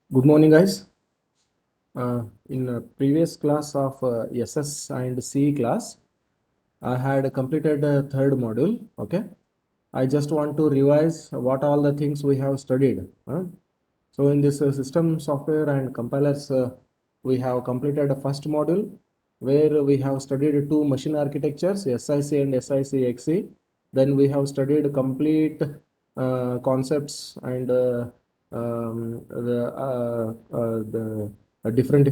Good morning, guys. In a previous class of SS and C class, I had completed the third module. Okay, I just want to revise what all the things we have studied. So in this system software and compilers, we have completed the first module where we have studied two machine architectures, SIC and SIC-XE. Then we have studied complete concepts and the different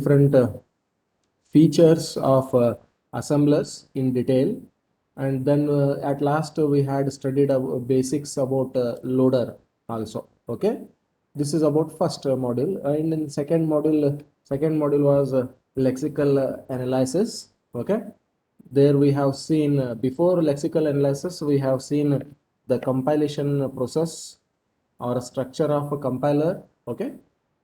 features of assemblers in detail. And then at last we had studied basics about loader also. Okay, this is about first module. And in second module was lexical analysis. Okay, there we have seen before lexical analysis we have seen the compilation process or structure of a compiler. Okay,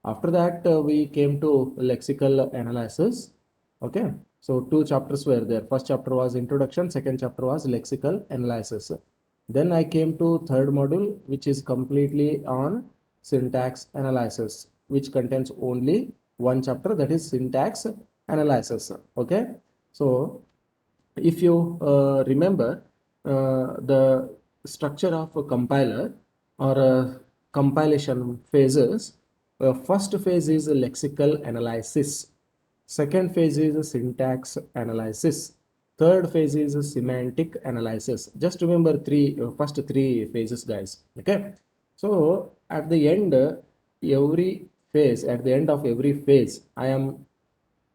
after that we came to lexical analysis. Okay, so two chapters were there. First chapter was introduction, second chapter was lexical analysis. Then I came to third module, which is completely on syntax analysis, which contains only one chapter, that is syntax analysis. Okay, so if you remember the structure of a compiler or a compilation phases, first phase is lexical analysis, second phase is syntax analysis, third phase is semantic analysis. Just remember first three phases, guys. Okay, so at the end every at the end of every phase I am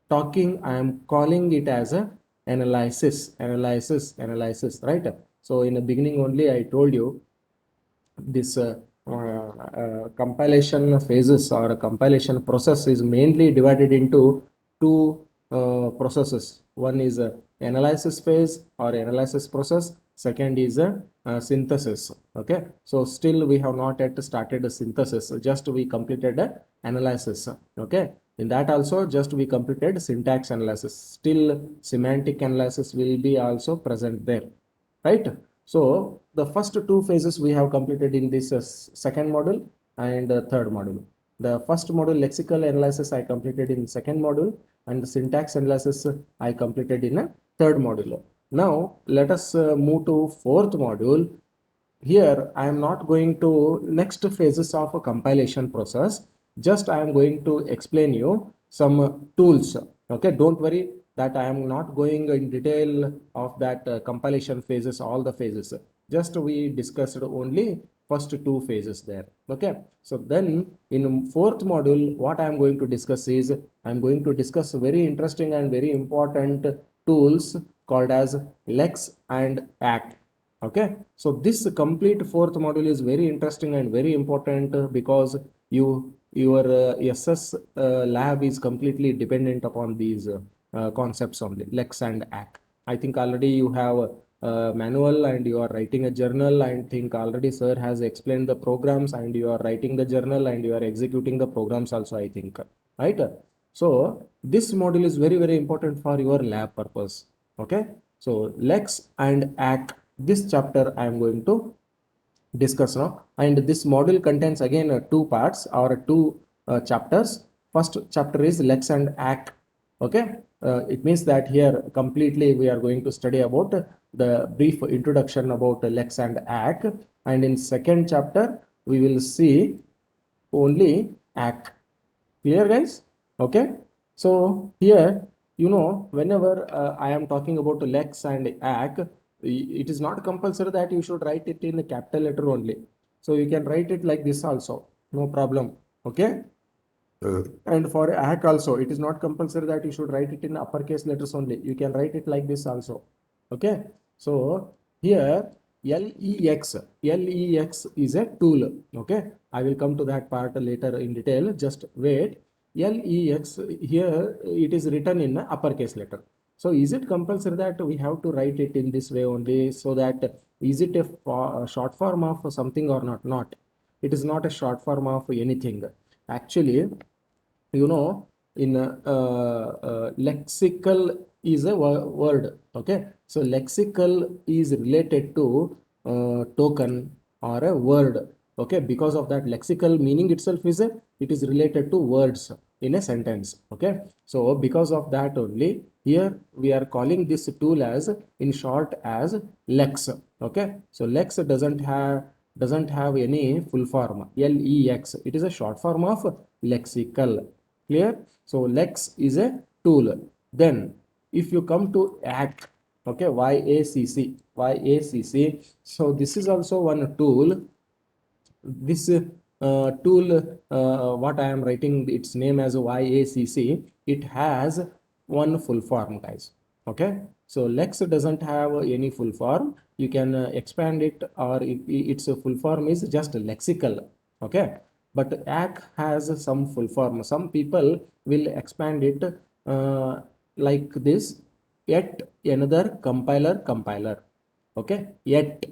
calling it as a analysis, right? So in the beginning only I told you this compilation phases or a compilation process is mainly divided into two processes. One is a analysis phase or analysis process. Second is a synthesis. Okay, so still we have not yet started a synthesis, just we completed a analysis. Okay, in that also just we completed syntax analysis. Still semantic analysis will be also present there, right? So the first two phases we have completed in this second module and third module. The first module lexical analysis I completed in second module, and the syntax analysis I completed in a third module. Now let us move to fourth module. Here I am not going to next phases of a compilation process. Just I am going to explain you some tools. Okay, don't worry that I am not going in detail of that compilation phases, all the phases. Just we discussed only first two phases there. Okay, so then in fourth module what I am going to discuss is I am going to discuss very interesting and very important tools called as lex and act. Okay, so this complete fourth module is very interesting and very important because your SS lab is completely dependent upon these concepts only, lex and act. I think already you have a manual and you are writing a journal. I think already sir has explained the programs and you are writing the journal and you are executing the programs also, I think, right? So this module is very important for your lab purpose. Okay, so lex and act, this chapter I am going to discuss now. And this module contains again two parts or two chapters. First chapter is lex and act. Okay, it means that here completely we are going to study about the brief introduction about lex and act. And in second chapter we will see only act. Clear, guys? Okay, so here, whenever I am talking about lex and act, it is not compulsory that you should write it in a capital letter only. So you can write it like this also, no problem. Okay, and for act also, it is not compulsory that you should write it in uppercase letters only. You can write it like this also. Okay, so here LEX is a tool. Okay, I will come to that part later in detail. Just wait. LEX, here it is written in uppercase letter. So is it compulsory that we have to write it in this way only, so that is it a short form of something or not? Not. It is not a short form of anything. Actually, in lexical is a word. Okay, so lexical is related to token or a word. Okay, because of that lexical meaning itself is a, it is related to words in a sentence. Okay, so because of that only here we are calling this tool as in short as lex. Okay, so lex doesn't have any full form, lex. It is a short form of lexical. Clear? So lex is a tool. Then if you come to ACC, okay, YACC. So this is also one tool. This tool, what I am writing its name as YACC, it has one full form, guys. Okay, so lex doesn't have any full form. You can expand it, or its full form is just lexical. Okay, but ACC has some full form. Some people will expand it like this: yet another compiler. Okay, yet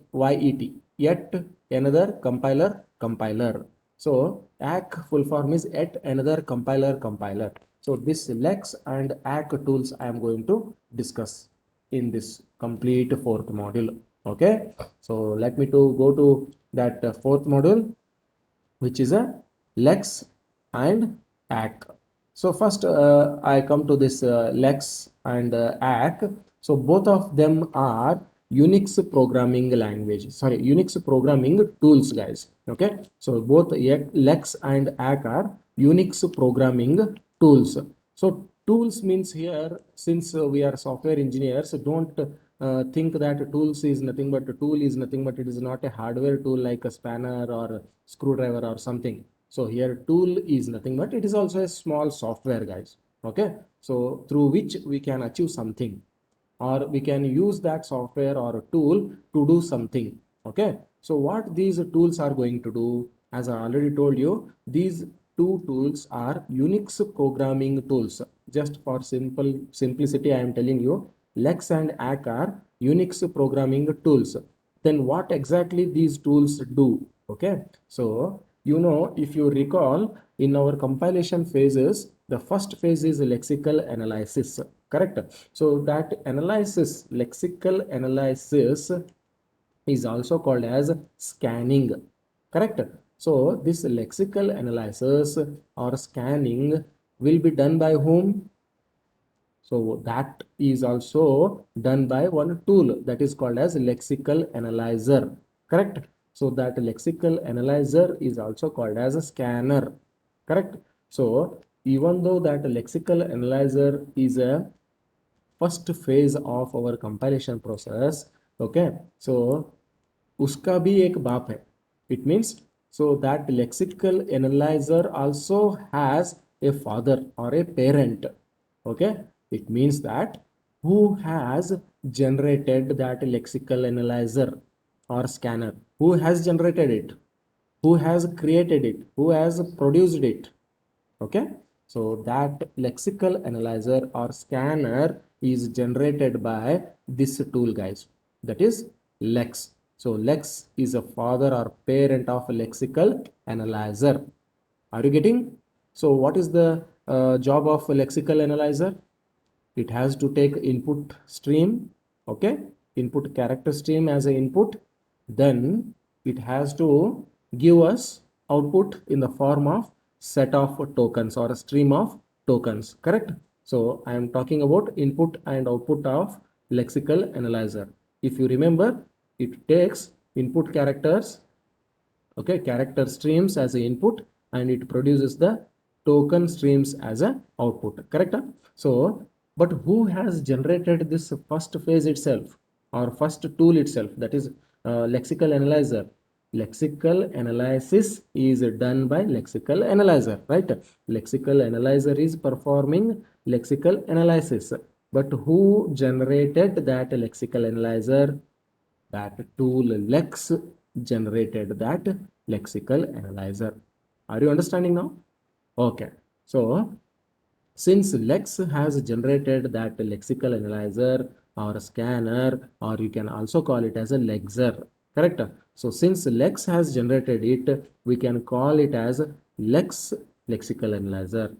another compiler. So ACC full form is yet another compiler. So this lex and ACC tools I am going to discuss in this complete fourth module. Okay, so let me to go to that fourth module, which is a lex and ACC. So first I come to this lex and ACC. So both of them are Unix programming language, sorry, Unix programming tools, guys. Okay, so both lex and ACC are Unix programming tools. So tools means here, since we are software engineers, don't think that tools is nothing but a tool is nothing but it is not a hardware tool like a spanner or screwdriver or something. So here tool is nothing but it is also a small software, guys. Okay, so through which we can achieve something, or we can use that software or a tool to do something. Okay, so what these tools are going to do, as I already told you, these two tools are Unix programming tools. Just for simplicity I am telling you, lex and ACC are Unix programming tools. Then what exactly these tools do? Okay, so if you recall, in our compilation phases, the first phase is lexical analysis. Correct? So that analysis, lexical analysis, is also called as scanning. Correct? So this lexical analysis or scanning will be done by whom? So that is also done by one tool that is called as lexical analyzer. Correct? So that lexical analyzer is also called as a scanner. Correct? So even though that lexical analyzer is a first phase of our compilation process, okay, so उसका भी एक बाप है. It means, so that lexical analyzer also has a father or a parent. Okay, it means that who has generated that lexical analyzer or scanner, who has generated it, who has created it, who has produced it. Okay, so that lexical analyzer or scanner is generated by this tool, guys, that is lex. So lex is a father or parent of lexical analyzer. Are you getting? So what is the job of lexical analyzer? It has to take input stream. Okay, input character stream as an input. Then it has to give us output in the form of set of tokens or a stream of tokens. Correct? So I am talking about input and output of lexical analyzer. If you remember, it takes input characters, okay, character streams as a input, and it produces the token streams as a output. Correct? So but who has generated this first phase itself, or first tool itself, that is lexical analyzer? Lexical analysis is done by lexical analyzer, right? Lexical analyzer is performing lexical analysis, but who generated that lexical analyzer? That tool lex generated that lexical analyzer. Are you understanding now? Okay, so since lex has generated that lexical analyzer or scanner, or you can also call it as a lexer. Correct? So since lex has generated it, we can call it as lex lexical analyzer,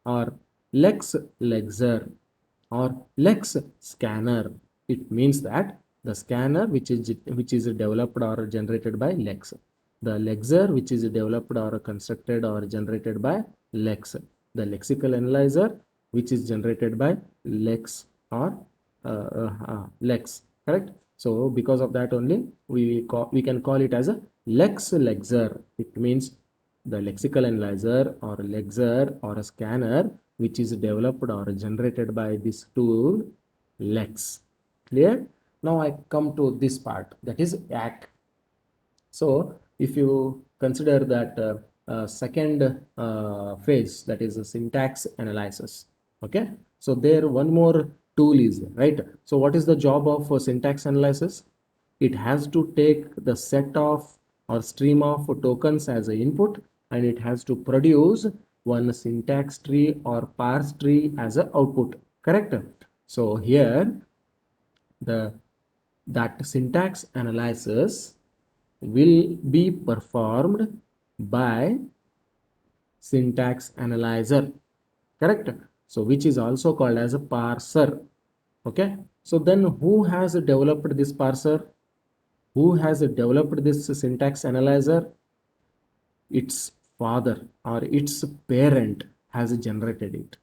or lex lexer, or lex scanner. It means that the scanner which is developed or generated by lex. the lexer which is developed or constructed or generated by lex, the lexical analyzer which is generated by lex or lex, correct? So because of that only we can call it as a lex lexer. It means the lexical analyzer or lexer or a scanner which is developed or generated by this tool lex. Clear? Now I come to this part, that is ACK. So if you consider that second phase, that is a syntax analysis, okay? So there one more tool is there, right? So what is the job of syntax analysis? It has to take the set of or stream of tokens as an input, and it has to produce one syntax tree or parse tree as an output, correct? So here the that syntax analysis will be performed by syntax analyzer, correct? So which is also called as a parser, okay? So then who has developed this parser? Who has developed this syntax analyzer? Its father or its parent has generated it.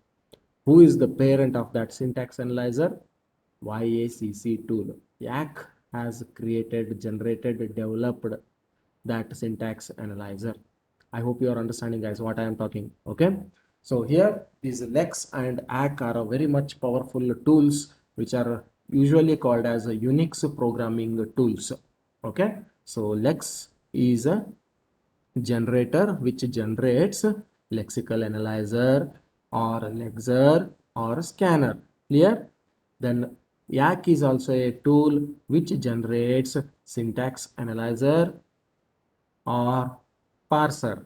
Who is the parent of that syntax analyzer? YACC tool. YAC has created, generated, developed that syntax analyzer. I hope you are understanding, guys, what I am talking. Okay. So here these lex and ACK are a very much powerful tools which are usually called as a Unix programming tools. Okay. So lex is a generator which generates lexical analyzer or lexer or scanner. Clear? Then YAC is also a tool which generates syntax analyzer or parser.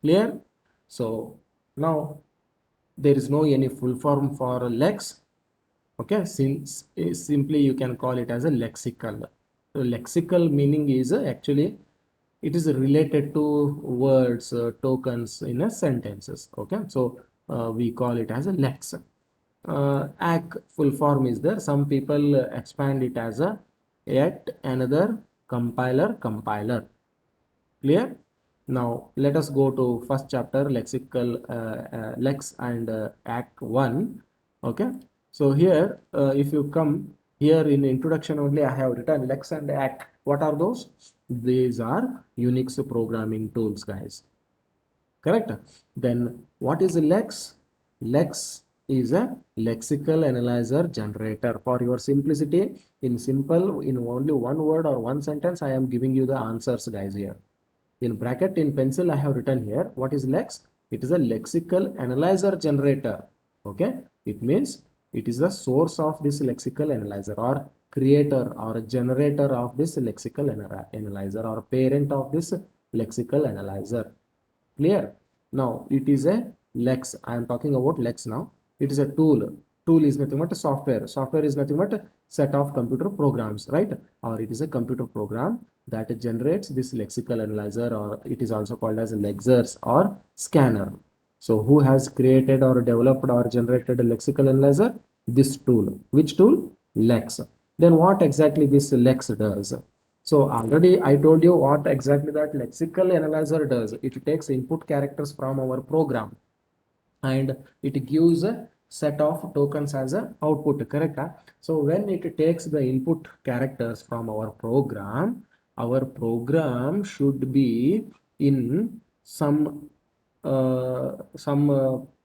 Clear? So now there is no any full form for lex. Okay, since simply you can call it as a lexical. So lexical meaning is actually it is related to words, tokens in a sentences. Okay, so we call it as a lex. ACK full form is there. Some people expand it as a yet another compiler. Clear? Now let us go to first chapter, lexical lex and ACK 1. Okay, so here if you come here in introduction only, I have written lex and ACK. What are those? These are Unix programming tools, guys. Correct? Then what is a lex? Lex is a lexical analyzer generator. For your simplicity, in simple, in only one word or one sentence, I am giving you the answers, guys, here. In bracket, in pencil, I have written here, what is lex? It is a lexical analyzer generator. Okay, it means it is the source of this lexical analyzer or creator or generator of this lexical analyzer or parent of this lexical analyzer. Clear? Now it is a lex. I am talking about lex now. It is a tool. Tool is nothing but a software. Software is nothing but a set of computer programs, right? Or it is a computer program that generates this lexical analyzer, or it is also called as lexers or scanner. So who has created or developed or generated a lexical analyzer? This tool. Which tool? Lex. Then what exactly this lex does? So already I told you what exactly that lexical analyzer does. It takes input characters from our program and it gives a set of tokens as a output, correct? So when it takes the input characters from our program should be in some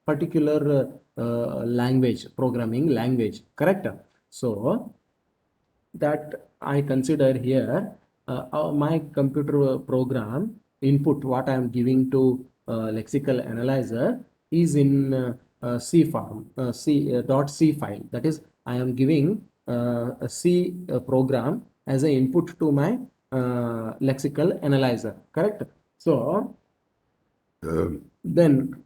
particular language, programming language, correct? So that I consider here my computer program input, what I am giving to lexical analyzer is in C form, .c file. That is, I am giving a C program as an input to my lexical analyzer, correct? So then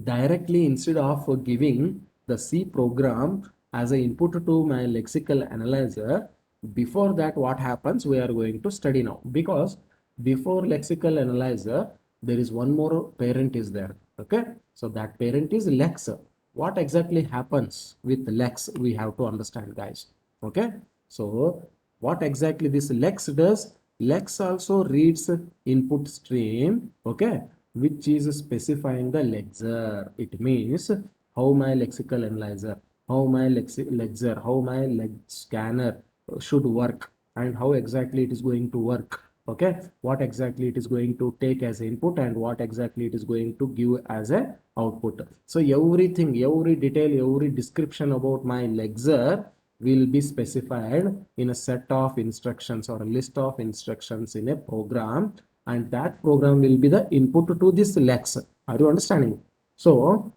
directly, instead of giving the C program as an input to my lexical analyzer, before that what happens we are going to study now, because before lexical analyzer there is one more parent is there. Okay, so that parent is lex. What exactly happens with lex we have to understand, guys. Okay, so what exactly this lex does? Lex also reads input stream, okay, which is specifying the lexer. It means how my lexical analyzer, how my lexer, how my scanner should work, and how exactly it is going to work. Okay, what exactly it is going to take as input and what exactly it is going to give as a output. So everything, every detail, every description about my lexer will be specified in a set of instructions or a list of instructions in a program, and that program will be the input to this lex. Are you understanding? So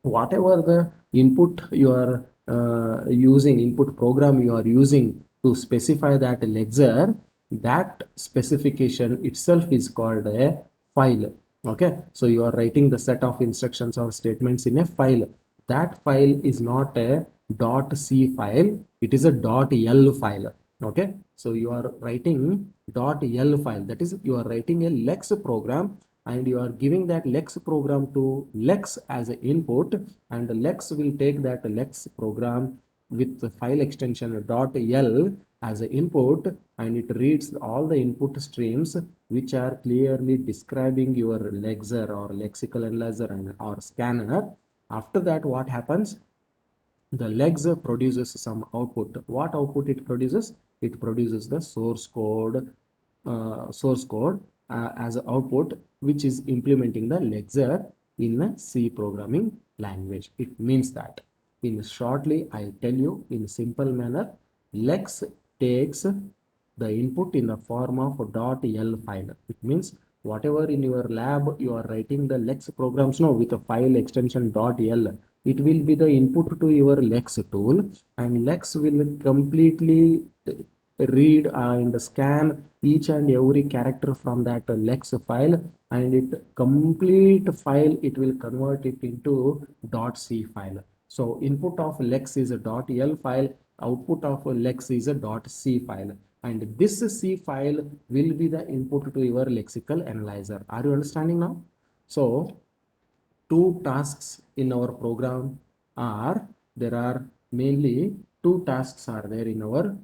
whatever the input you are using, input program you are using to specify that lexer, that specification itself is called a file. Okay, so you are writing the set of instructions or statements in a file. That file is not a .c file, it is a .l file. Okay, so you are writing .l file, that is you are writing a lex program, and you are giving that lex program to lex as an input, and the lex will take that lex program with the file extension .l as an input, and it reads all the input streams which are clearly describing your lexer or lexical analyzer and or scanner. After that, what happens? The legs produces some output. What output it produces? It produces the source code as an output, which is implementing the lexer in a C programming language. It means that, in shortly, I tell you in simple manner, lex takes the input in the form of .l file. It means whatever in your lab you are writing the lex programs now with a file extension .l, it will be the input to your lex tool, and lex will completely read and scan each and every character from that lex file, and it complete file it will convert it into .c file. So input of lex is a .l file, output of lex is a .c file, and this C file will be the input to your lexical analyzer. Are you understanding now? So two tasks in our program are, there are mainly two tasks are there in our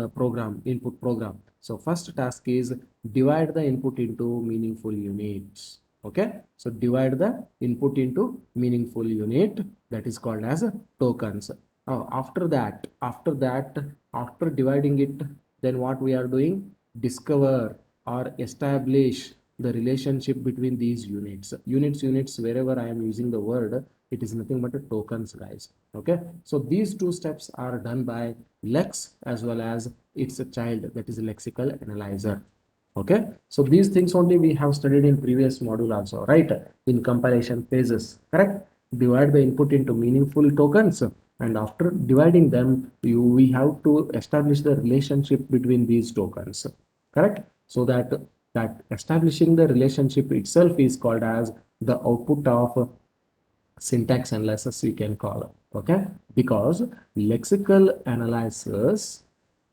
program, input program. So first task is divide the input into meaningful units. Okay, so divide the input into meaningful unit, that is called as tokens. After dividing it, then what we are doing? Discover or establish the relationship between these units. Units, wherever I am using the word, it is nothing but a tokens, guys. Okay, so these two steps are done by lex as well as its a child, that is a lexical analyzer. Okay, so these things only we have studied in previous module also, right? In compilation phases, correct? Divide the input into meaningful tokens, and after dividing them, we have to establish the relationship between these tokens, correct? So that establishing the relationship itself is called as the output of syntax analysis, we can call it. Okay, because lexical analysis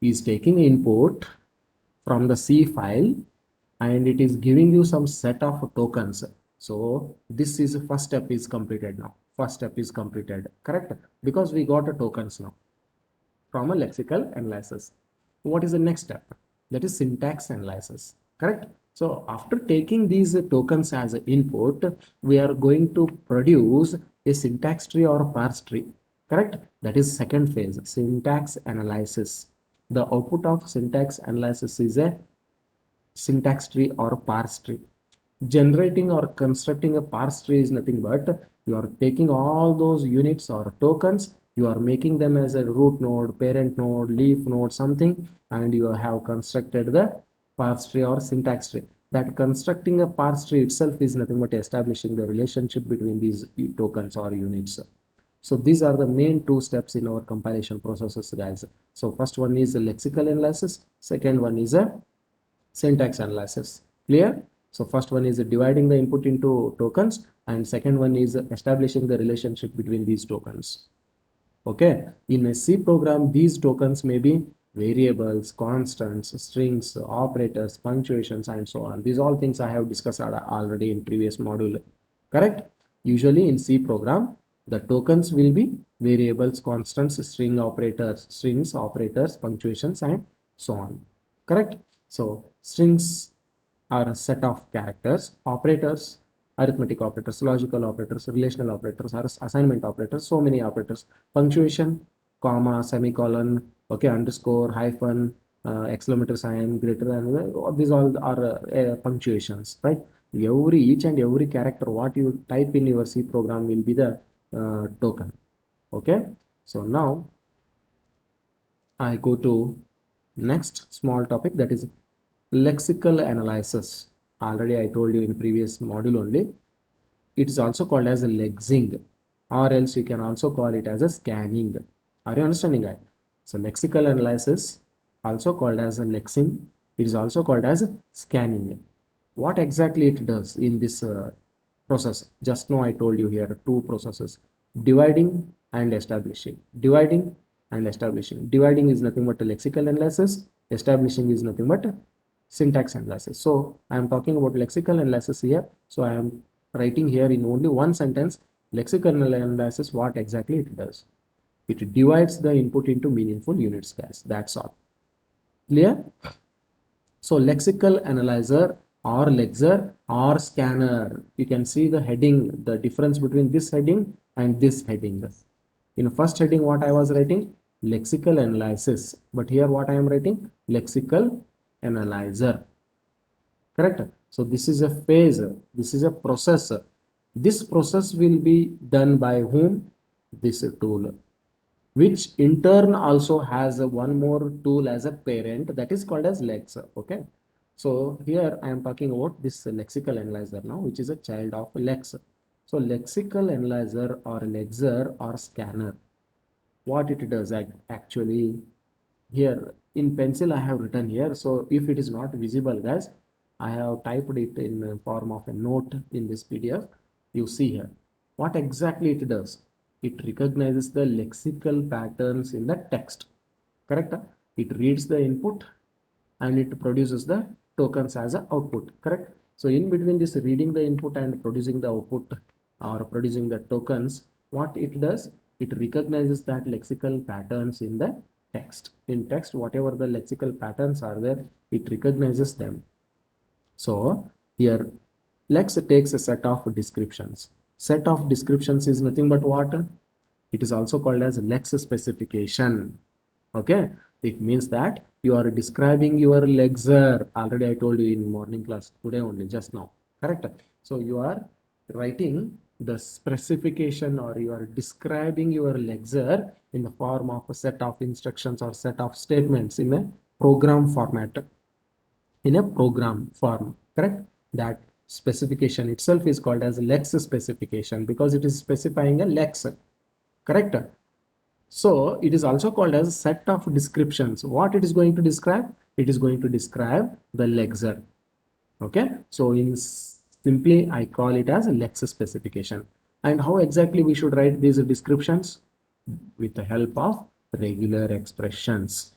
is taking input from the C file, and it is giving you some set of tokens. So this is first step is completed now. First step is completed, correct? Because we got a tokens now from a lexical analysis. What is the next step? That is syntax analysis, correct? So after taking these tokens as input, we are going to produce a syntax tree or a parse tree, correct? That is second phase, syntax analysis. The output of syntax analysis is a syntax tree or a parse tree. Generating or constructing a parse tree is nothing but you are taking all those units or tokens, you are making them as a root node, parent node, leaf node, something, and you have constructed the parse tree or syntax tree. That constructing a parse tree itself is nothing but establishing the relationship between these tokens or units. So these are the main two steps in our compilation processes, guys. So first one is a lexical analysis, second one is a syntax analysis. Clear? So first one is dividing the input into tokens, and second one is establishing the relationship between these tokens. Okay, in a C program, these tokens may be variables, constants, strings, operators, punctuations, and so on. These all things I have discussed already in previous module. Correct? Usually in C program, the tokens will be variables, constants, string operators, strings, operators, punctuations, and so on. Correct? So strings are a set of characters, operators, arithmetic operators, logical operators, relational operators, or assignment operators, so many operators, punctuation, comma, semicolon, okay, underscore, hyphen, exclamatory sign, greater than, these all are punctuations, right? Each and every character what you type in your C program will be the token. Okay, so now I go to next small topic, that is lexical analysis. Already I told you in previous module only. It is also called as a lexing, or else you can also call it as a scanning. Are you understanding that? So lexical analysis, also called as a lexing, it is also called as scanning. What exactly it does in this process? Just now I told you here two processes: dividing and establishing. Dividing is nothing but a lexical analysis. Establishing is nothing but syntax analysis. So I am talking about lexical analysis here. So I am writing here in only one sentence, lexical analysis, what exactly it does. It divides the input into meaningful units, guys. That's all. Clear? So lexical analyzer or lexer or scanner. You can see the heading, the difference between this heading and this heading. In first heading, what I was writing? Lexical analysis. But here what I am writing? Lexical analyzer. Correct? So this is a phase. This is a process. This process will be done by whom? This tool, which in turn also has one more tool as a parent, that is called as lex. Okay, so here I am talking about this lexical analyzer now, which is a child of lex. So lexical analyzer or lexer or scanner, what it does actually, here in pencil I have written here, so if it is not visible, guys, I have typed it in the form of a note in this PDF. You see here what exactly it does. It recognizes the lexical patterns in the text. Correct? It reads the input and it produces the tokens as a output. Correct? So in between this reading the input and producing the output or producing the tokens, what it does, it recognizes that lexical patterns in the text. In text, whatever the lexical patterns are there, it recognizes them. So here Lex takes a set of descriptions. Set of descriptions is nothing but what? It is also called as Lex specification. Okay, it means that you are describing your lexer. Already I told you in morning class today only, just now. Correct? So you are writing the specification or you are describing your lexer in the form of a set of instructions or set of statements in a program format, in a program form. Correct? That specification itself is called as lex specification because it is specifying a lex. Correct? So it is also called as a set of descriptions. What it is going to describe? It is going to describe the lexer. Okay, so in simply I call it as a lex specification. And how exactly we should write these descriptions? With the help of regular expressions.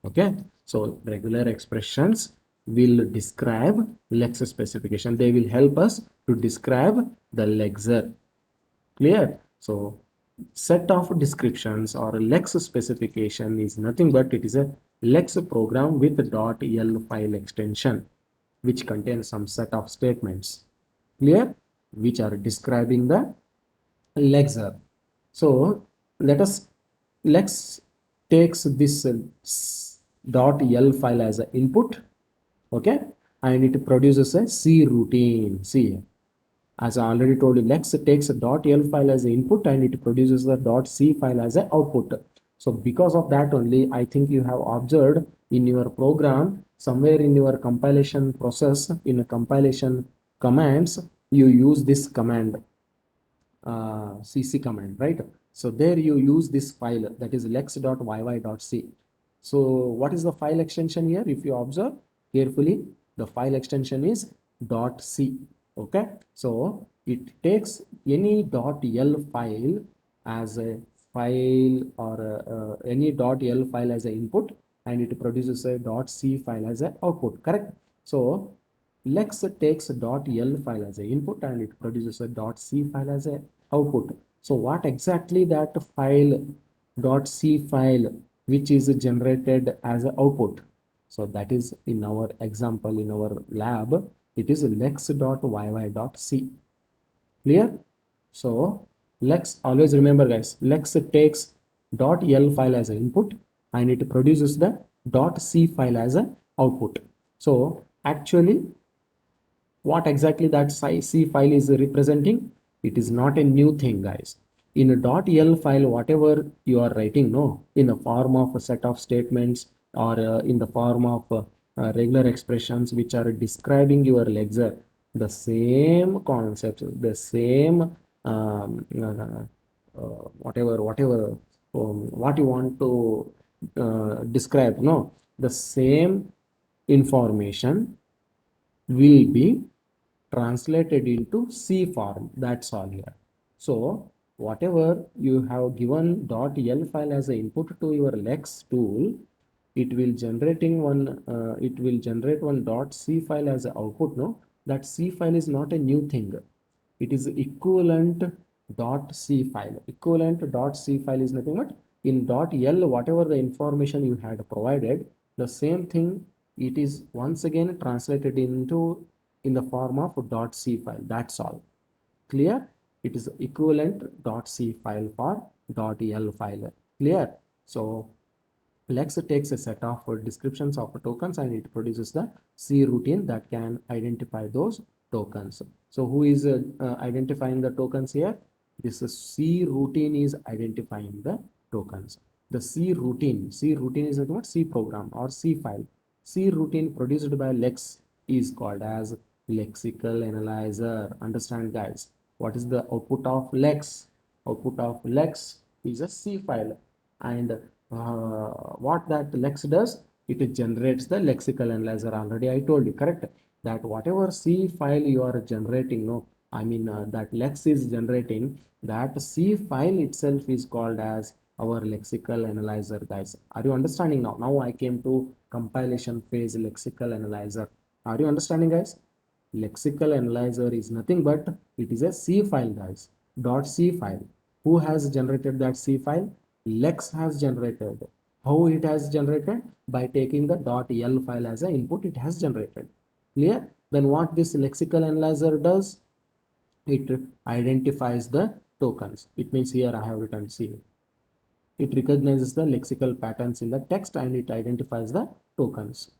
Okay, so regular expressions will describe lex specification. They will help us to describe the lexer. Clear? So set of descriptions or lex specification is nothing but it is a lex program with .l file extension which contains some set of statements. Clear? Which are describing the lexer. So let us, lex takes this .l file as an input, okay, and it produces a C routine. See, as I already told you, Lex takes a .l file as an input and it produces the .c file as an output. So because of that only, I think you have observed in your program, somewhere in your compilation process, in a compilation commands, you use this command, cc command, right? So there you use this file, that is lex.yy.c. So what is the file extension here? If you observe carefully, the file extension is .c. Okay, so it takes any .l file as a file or any .l file as an input and it produces a .c file as an output. Correct? So Lex takes a .l file as an input and it produces a .c file as an output. So what exactly that file .c file which is generated as an output? So that is in our example, in our lab, it is lex.yy.c. Clear? So lex, always remember guys, lex takes .l file as an input and it produces the .c file as an output. So actually what exactly that C file is representing, it is not a new thing guys. In a .l file, whatever you are writing, no, in the form of a set of statements or in the form of regular expressions which are describing your ledger, the same concepts, the same whatever what you want to describe, no, the same information will be translated into C form. That's all here. So whatever you have given .l file as an input to your Lex tool, it will generate one .c file as an output. No, that C file is not a new thing. It is equivalent .c file. Equivalent .c file is nothing but in .l whatever the information you had provided, the same thing it is once again translated into in the form of .c file. That's all. Clear? It is equivalent .c file for .l file. Clear? So Lex takes a set of descriptions of tokens and it produces the C routine that can identify those tokens. So who is identifying the tokens here? This is C routine is identifying the tokens. The C routine is what? C program or C file. C routine produced by Lex is called as lexical analyzer. Understand guys? What is the output of Lex? Output of Lex is a C file, and what that Lex does, it generates the lexical analyzer. Already I told you, correct, that whatever C file you are generating, no, I mean that Lex is generating, that C file itself is called as our lexical analyzer guys. Are you understanding now? Now I came to compilation phase lexical analyzer. Are you understanding guys? Lexical analyzer is nothing but it is a C file guys. .c file. Who has generated that C file? Lex has generated. How it has generated? By taking the .l file as an input, it has generated. Clear? Then what this lexical analyzer does? It identifies the tokens. It means here I have written C. It recognizes the lexical patterns in the text and it identifies the tokens.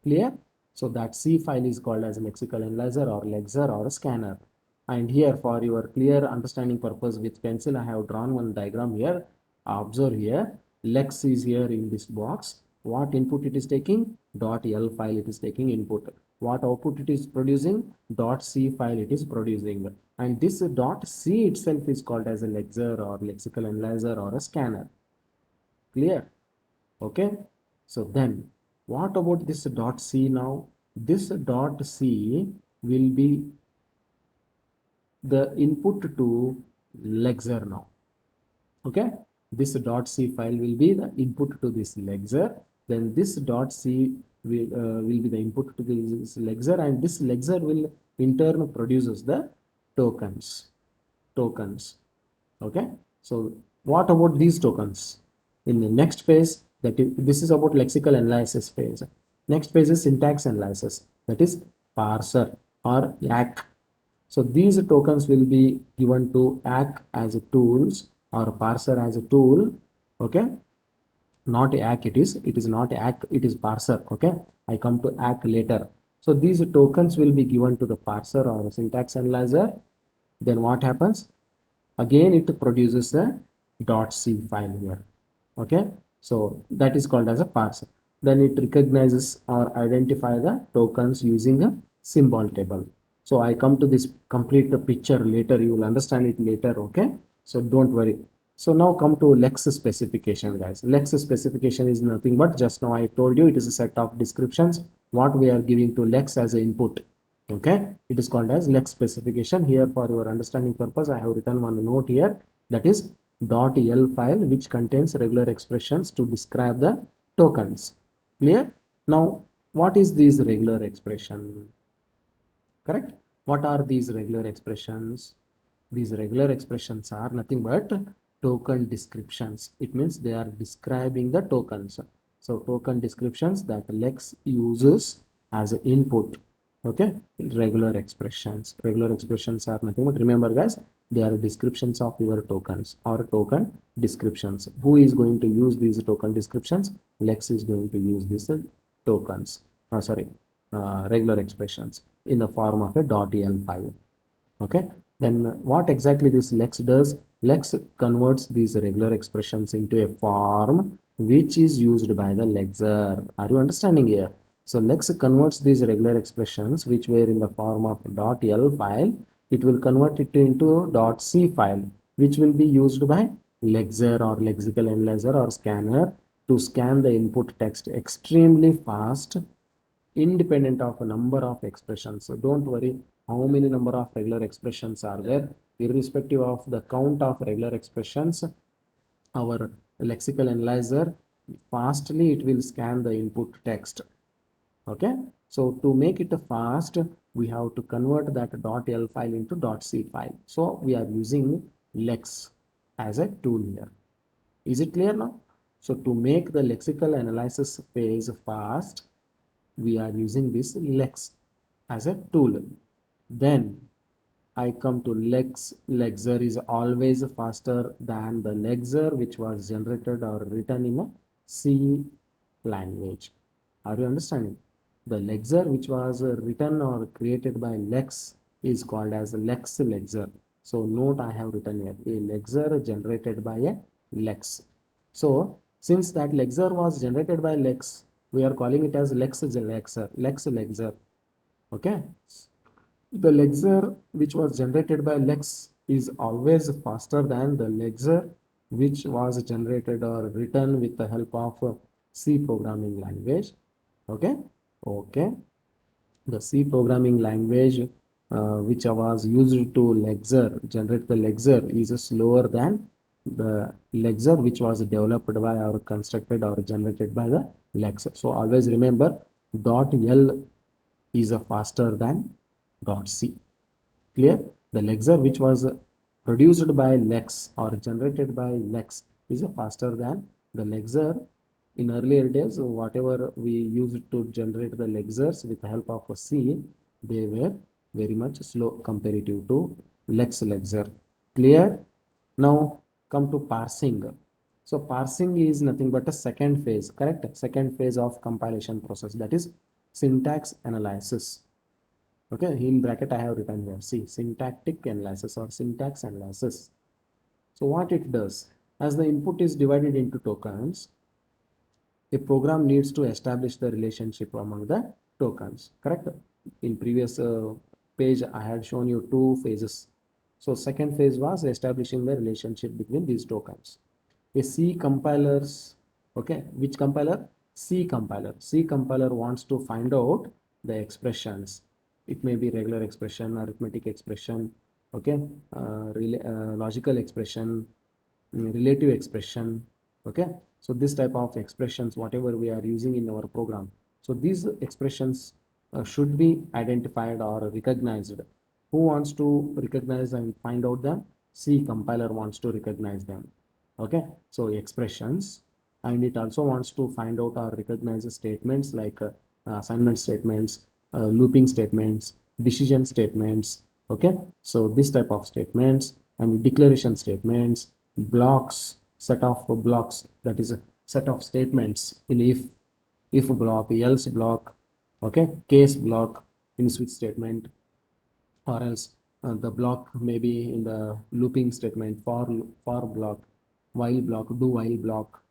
Clear? So that C file is called as a lexical analyzer or lexer or a scanner. And here for your clear understanding purpose with pencil, I have drawn one diagram here. Observe here, lex is here in this box. What input it is taking? .l file it is taking input. What output it is producing? .c file it is producing. And this .c itself is called as a lexer or lexical analyzer or a scanner. Clear? Okay. So then what about this dot C now? This dot C will be the input to lexer now. Okay. This dot C file will be the input to this lexer. Then this dot C will be the input to this lexer, and this lexer will in turn produces the tokens. Tokens. Okay. So what about these tokens? In the next phase, this is about lexical analysis phase. Next phase is syntax analysis, that is parser or ACK. So these tokens will be given to ACK as a tools or parser as a tool. Okay, not ACK, it is not ACK, it is parser. Okay, I come to ACK later. So these tokens will be given to the parser or syntax analyzer. Then what happens? Again it produces a .c file here. Okay, so that is called as a parser. Then it recognizes or identify the tokens using a symbol table. So I come to this complete picture later, you will understand it later. Okay, so don't worry. So now come to Lex specification guys. Lex specification is nothing but, just now I told you, it is a set of descriptions what we are giving to Lex as an input. Okay, it is called as Lex specification. Here for your understanding purpose, I have written one note here, that is .l file which contains regular expressions to describe the tokens. Clear? Now what is these regular expression? Correct? What are these regular expressions? These regular expressions are nothing but token descriptions. It means they are describing the tokens. So token descriptions that Lex uses as an input. Okay, regular expressions. Regular expressions are nothing but, remember guys, they are descriptions of your tokens or token descriptions. Who is going to use these token descriptions? Lex is going to use these tokens. Regular expressions in the form of a .el file. Okay, then what exactly this Lex does? Lex converts these regular expressions into a form which is used by the lexer. Are you understanding here? So Lex converts these regular expressions which were in the form of .l file. It will convert it into .c file, which will be used by lexer or lexical analyzer or scanner to scan the input text extremely fast, independent of a number of expressions. So don't worry how many number of regular expressions are there. Irrespective of the count of regular expressions, our lexical analyzer fastly it will scan the input text. Okay, so to make it fast, we have to convert that .l file into .c file. So we are using Lex as a tool here. Is it clear now? So to make the lexical analysis phase fast, we are using this Lex as a tool. Then I come to Lex. Lexer is always faster than the lexer which was generated or written in a C language. Are you understanding? The lexer which was written or created by Lex is called as Lex lexer. So note I have written here a lexer generated by a Lex. So since that lexer was generated by Lex, we are calling it as Lex lexer. Lex lexer. Okay. The lexer which was generated by Lex is always faster than the lexer which was generated or written with the help of C programming language. Okay. Okay. The C programming language which was used to lexer, generate the lexer is slower than the lexer which was developed by or constructed or generated by the lexer. So always remember .l is a faster than .c. Clear? The lexer which was produced by Lex or generated by Lex is a faster than the lexer. In earlier days, whatever we used to generate the lexers with the help of a C, they were very much slow comparative to Lex lexer. Clear? Now come to parsing. So parsing is nothing but a second phase, correct? Second phase of compilation process, that is syntax analysis. Okay, in bracket I have written here, see, syntactic analysis or syntax analysis. So what it does, as the input is divided into tokens, a program needs to establish the relationship among the tokens, correct? In previous page I had shown you two phases. So second phase was establishing the relationship between these tokens. A C compilers, okay, which compiler? C compiler. C compiler wants to find out the expressions. It may be regular expression, arithmetic expression, okay, logical expression, relative expression. Okay, so this type of expressions whatever we are using in our program, so these expressions should be identified or recognized. Who wants to recognize and find out them? C compiler wants to recognize them. Okay, so expressions, and it also wants to find out or recognize statements like assignment statements, looping statements, decision statements. Okay, so this type of statements and declaration statements, blocks, set of blocks, that is a set of statements in if block, else block, okay, case block in switch statement, or else the block may be in the looping statement, for block, while block, do while block.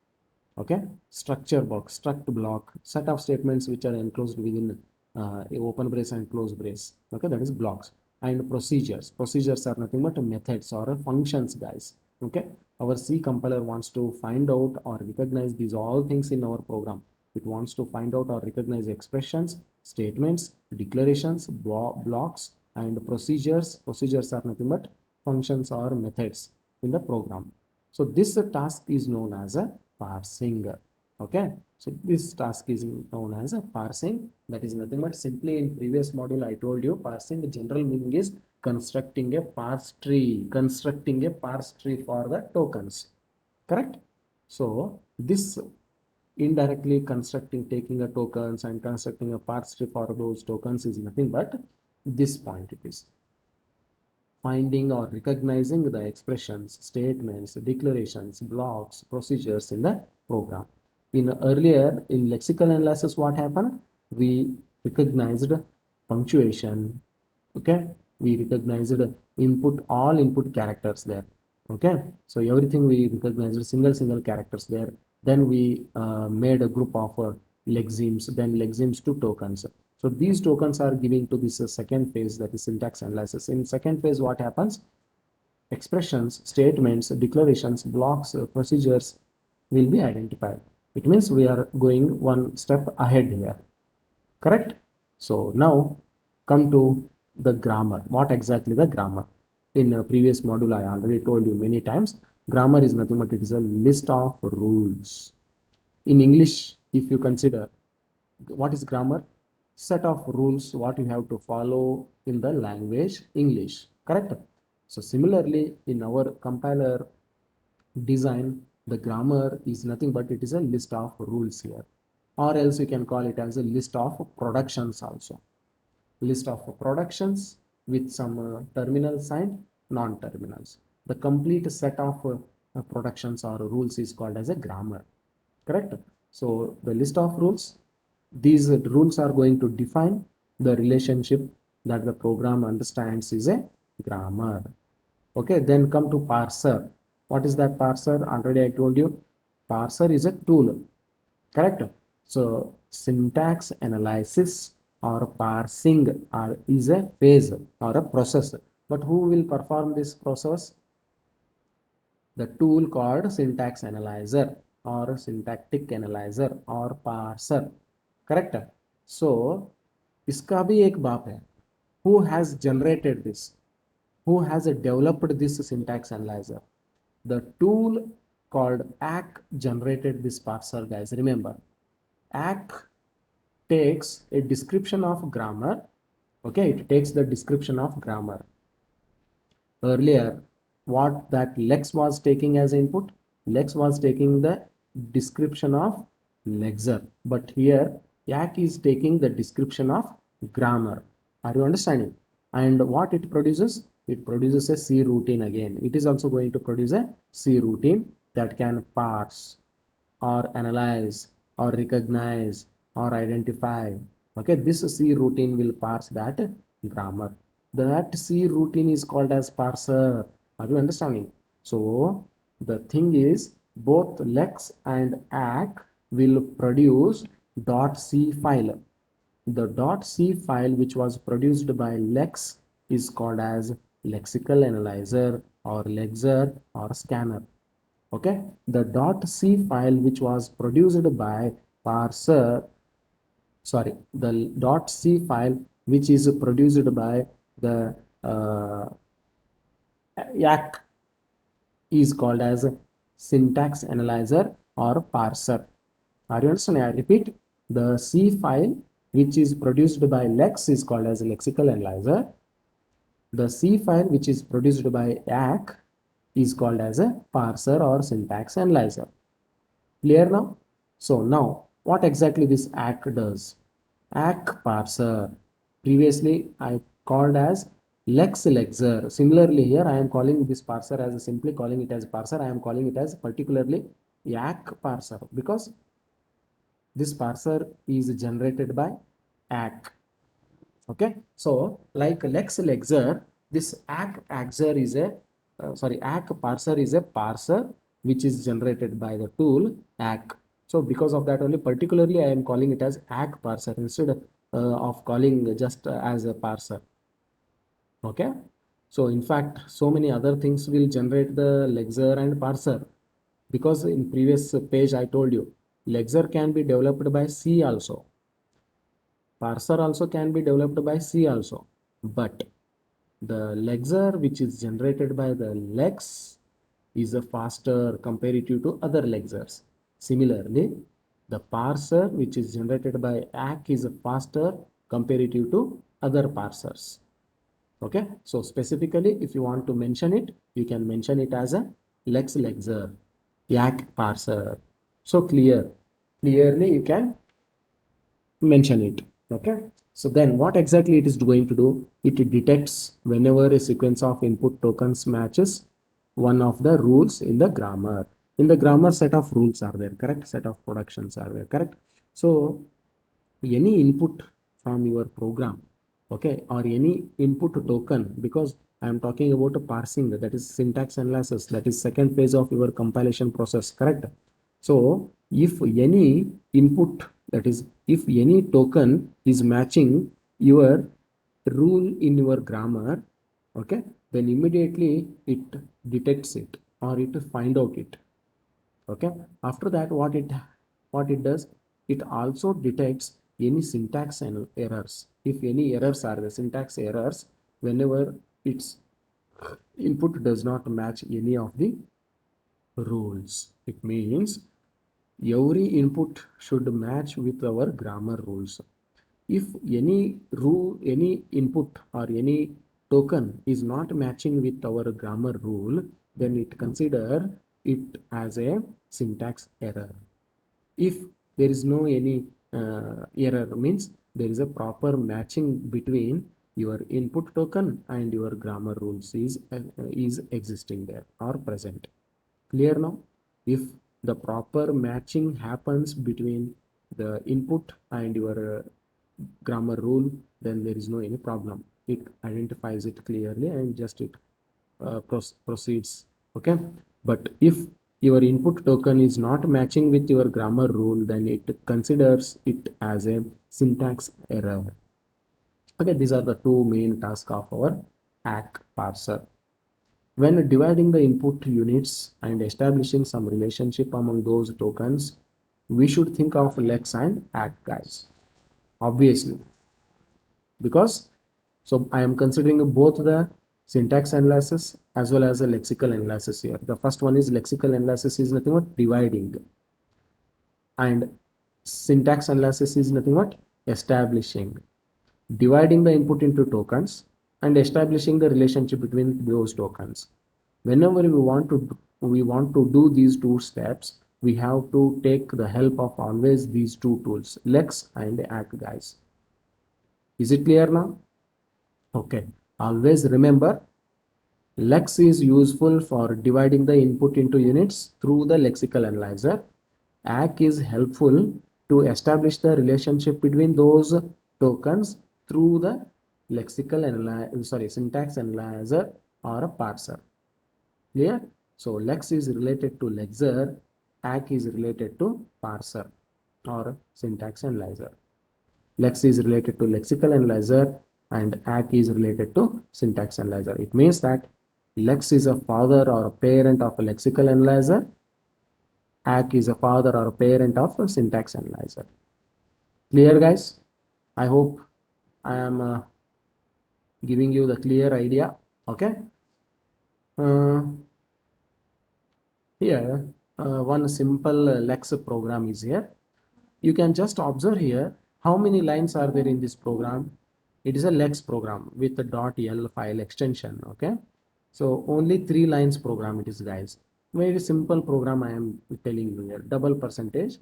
Okay, structure box, struct block, set of statements which are enclosed within a open brace and close brace. Okay, that is blocks. And procedures are nothing but methods or functions, guys. Okay, our C compiler wants to find out or recognize these all things in our program. It wants to find out or recognize expressions, statements, declarations, blocks, and procedures are nothing but functions or methods in the program. So this task is known as a parsing. Okay, so this task is known as a parsing. That is nothing but, simply in previous module I told you, parsing, the general meaning is constructing a parse tree, for the tokens, correct? So this indirectly constructing, taking a tokens and constructing a parse tree for those tokens is nothing but this point. It is finding or recognizing the expressions, statements, declarations, blocks, procedures in the program. In earlier, in lexical analysis, what happened? We recognized punctuation. Okay, we recognized input, all input characters there. Okay, so everything we recognized single characters there. Then we made a group of lexemes, then lexemes to tokens. So these tokens are giving to this second phase, that is syntax analysis. In second phase, what happens? Expressions, statements, declarations, blocks, procedures will be identified. It means we are going one step ahead here. Correct? So now come to the grammar. What exactly the grammar? In a previous module, I already told you many times, grammar is nothing but it is a list of rules. In English, if you consider, what is grammar? Set of rules what you have to follow in the language English. Correct? So similarly, in our compiler design, the grammar is nothing but it is a list of rules here, or else you can call it as a list of productions also. List of productions with some terminals and non-terminals. The complete set of productions or rules is called as a grammar. Correct? So the list of rules, these rules are going to define the relationship that the program understands is a grammar. Okay, then come to parser. What is that parser? Already I told you, parser is a tool. Correct? So syntax analysis or parsing is a phase or a process. But who will perform this process? The tool called syntax analyzer or syntactic analyzer or parser. Correct? So इसका भी एक बाप है. Who has generated this? Who has developed this syntax analyzer? The tool called ACK generated this parser, guys. Remember, ACK takes a description of grammar. Okay, it takes the description of grammar. Earlier, what that Lex was taking as input? Lex was taking the description of Lexer. But here, ACK is taking the description of grammar. Are you understanding? And what it produces? It produces a C routine again. It is also going to produce a C routine that can parse or analyze or recognize or identify. Okay, this C routine will parse that grammar. That C routine is called as parser. Are you understanding? So the thing is, both Lex and ACK will produce .c file. The .c file which was produced by Lex is called as lexical analyzer or lexer or scanner. Okay, the .c file which was produced by parser, sorry, the .c file which is produced by the ACK is called as syntax analyzer or parser. Are you understanding? I repeat, the C file which is produced by Lex is called as lexical analyzer. The C file which is produced by ACK is called as a parser or syntax analyzer. Clear now? So now, what exactly this ACK does? ACK parser. Previously, I called as Lex Lexer. Similarly, here I am calling this parser as simply calling it as parser. I am calling it as particularly ACK parser because this parser is generated by ACK. Okay, so like Lex Lexer, this ACK parser is a parser which is generated by the tool ACK. So because of that only, particularly I am calling it as ACK parser instead of calling just as a parser. Okay, so in fact, so many other things will generate the Lexer and parser, because in previous page I told you Lexer can be developed by C also. Parser also can be developed by C also, but the Lexer which is generated by the Lex is a faster comparative to other Lexers. Similarly, the parser which is generated by ACK is a faster comparative to other parsers. Okay, so specifically if you want to mention it, you can mention it as a Lex Lexer, ACK parser. So clear. clearly you can mention it. Okay, so then what exactly it is going to do, it detects whenever a sequence of input tokens matches one of the rules in the grammar. In the grammar, set of rules are there, correct, set of productions are there, correct. So any input from your program, okay, or any input token, because I am talking about a parsing, that is syntax analysis, that is second phase of your compilation process, correct. So if any input, that is if any token is matching your rule in your grammar, okay, then immediately it detects it or it find out it. Okay, after that what it does, it also detects any syntax and errors. If any errors are the syntax errors, whenever its input does not match any of the rules, it means every input should match with our grammar rules. If any rule, any input or any token is not matching with our grammar rule, then it consider it as a syntax error. If there is no any error, means there is a proper matching between your input token and your grammar rules is existing there or present. Clear now? If the proper matching happens between the input and your grammar rule, then there is no any problem. It identifies it clearly and just it proceeds. Okay, but if your input token is not matching with your grammar rule, then it considers it as a syntax error. Okay, these are the two main tasks of our ACK parser. When dividing the input units and establishing some relationship among those tokens, we should think of lex and ACK, guys. Obviously, because so I am considering both the syntax analysis as well as the lexical analysis here. The first one is lexical analysis is nothing but dividing, and syntax analysis is nothing but establishing. Dividing the input into tokens and establishing the relationship between those tokens. Whenever we want to do these two steps, we have to take the help of always these two tools, lex and ACK, guys. Is it clear now? Okay. Always remember, lex is useful for dividing the input into units through the lexical analyzer. ACK is helpful to establish the relationship between those tokens through the syntax analyzer or a parser. Clear? So lex is related to lexer, ACK is related to parser or syntax analyzer. Lex is related to lexical analyzer and ACK is related to syntax analyzer. It means that lex is a father or a parent of a lexical analyzer. ACK is a father or a parent of a syntax analyzer. Clear, guys? I hope I am giving you the clear idea. Okay. Uh, Here, one simple lex program is here. You can just observe here how many lines are there in this program. It is a lex program with a .l file extension. Okay, so only 3 lines program it is, guys. Very simple program I am telling you here. Double percentage,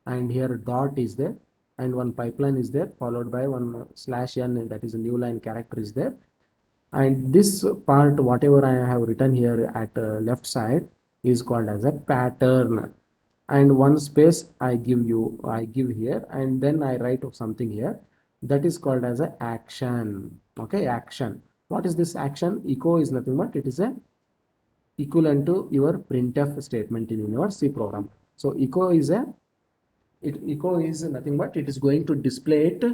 and here dot is there, and one pipeline is there, followed by one /n, that is a new line character is there. And this part, whatever I have written here at left side, is called as a pattern. And one space I give here, and then I write something here, that is called as a action. Okay, action. What is this action? Echo is nothing but it is a equivalent to your printf statement in your C program. So echo is nothing but it is going to display it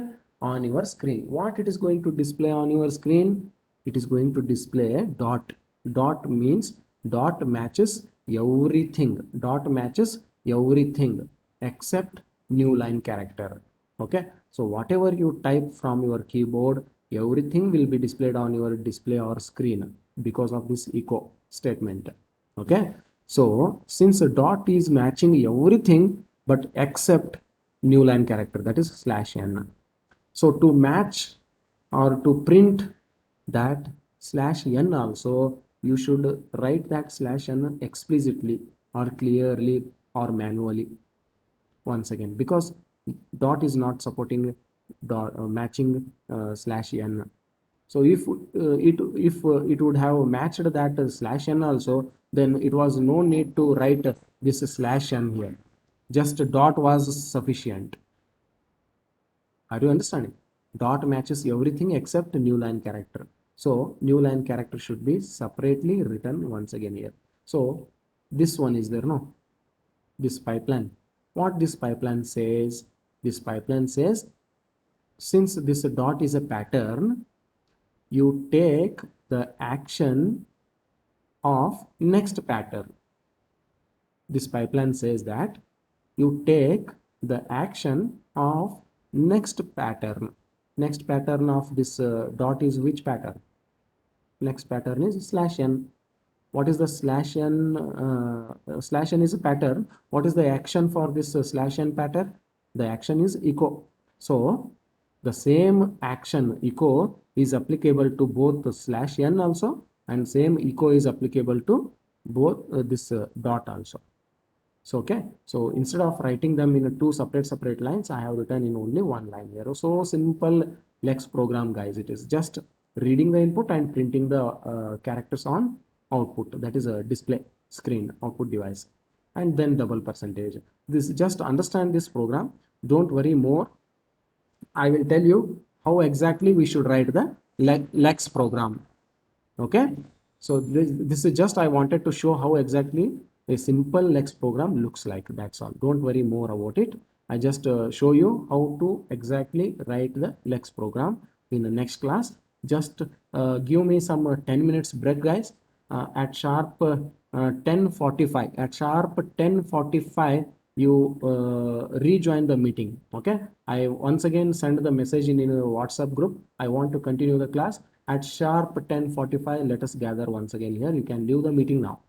on your screen. What it is going to display on your screen? It is going to display a dot. Dot means dot matches everything. Dot matches everything except new line character. Okay, so whatever you type from your keyboard, everything will be displayed on your display or screen because of this echo statement. Okay, so since a dot is matching everything but except new line character, that is /n. So to match or to print that /n also, you should write that /n explicitly or clearly or manually. once again, because dot is not supporting dot matching slash n. So if it would have matched that slash n also, then it was no need to write this slash n here. Just dot was sufficient. Are you understanding? Dot matches everything except new line character. So new line character should be separately written once again here. So this one is there, no? This pipeline. What this pipeline says? This pipeline says, since this dot is a pattern, you take the action of next pattern. This pipeline says that you take the action of next pattern. Next pattern of this dot is which pattern? Next pattern is slash n. What is the slash n? Slash n is a pattern. What is the action for this slash n pattern? The action is echo. So the same action echo is applicable to both the slash n also, and same echo is applicable to both this dot also. So okay, so instead of writing them in two separate lines, I have written in only one line here. So simple Lex program, guys. It is just reading the input and printing the characters on output, that is a display screen output device, and then double percentage. This, just understand this program, don't worry more. I will tell you how exactly we should write the Lex program. Okay, so this is just, I wanted to show how exactly a simple Lex program looks like. That's all, don't worry more about it. I just show you how to exactly write the Lex program in the next class. Just give me some 10 minutes break, guys. At sharp 10:45, at sharp 10:45, you rejoin the meeting. Okay, I once again send the message in a WhatsApp group. I want to continue the class at sharp 10:45. Let us gather once again here. You can leave the meeting now.